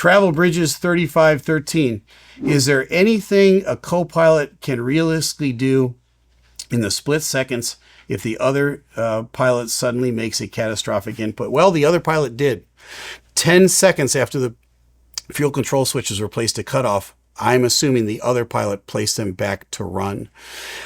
Travel Bridges 3513. Is there anything a co-pilot can realistically do in the split seconds if the other pilot suddenly makes a catastrophic input? Well, the other pilot did. 10 seconds after the fuel control switches were placed to cutoff, I'm assuming the other pilot placed them back to run.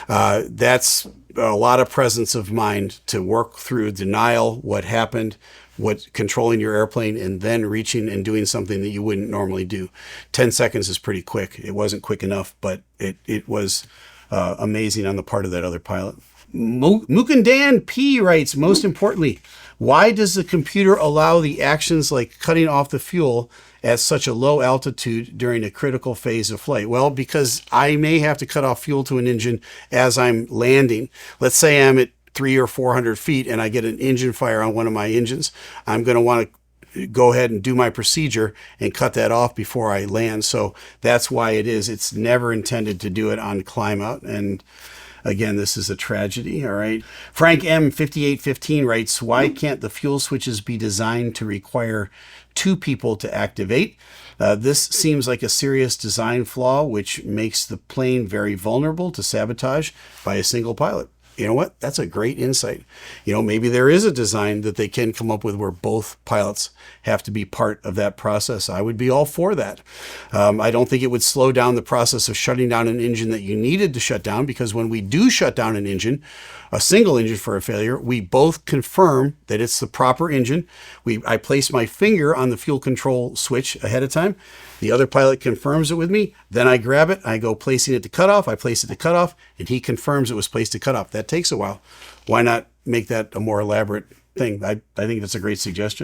That's a lot of presence of mind to work through denial, what happened, what controlling your airplane, and then reaching and doing something that you wouldn't normally do. 10 seconds is pretty quick. It wasn't quick enough, but it was amazing on the part of that other pilot. Mukundan P writes, most importantly, why does the computer allow the actions like cutting off the fuel at such a low altitude during a critical phase of flight? Well, because I may have to cut off fuel to an engine as I'm landing. Let's say I'm at 300 or 400 feet and I get an engine fire on one of my engines. I'm going to want to go ahead and do my procedure and cut that off before I land. So that's why it is. It's never intended to do it on climb out. And again, this is a tragedy, all right? Frank M. 5815 writes, why can't the fuel switches be designed to require 2 people to activate? This seems like a serious design flaw, which makes the plane very vulnerable to sabotage by a single pilot. You know what? That's a great insight. You know, maybe there is a design that they can come up with where both pilots have to be part of that process. I would be all for that. I don't think it would slow down the process of shutting down an engine that you needed to shut down, because when we do shut down an engine, a single engine for a failure, we both confirm that it's the proper engine. I place my finger on the fuel control switch ahead of time. The other pilot confirms it with me. Then I grab it. I go placing it to cutoff. I place it to cutoff, and he confirms it was placed to cutoff. That takes a while. Why not make that a more elaborate thing? I think that's a great suggestion.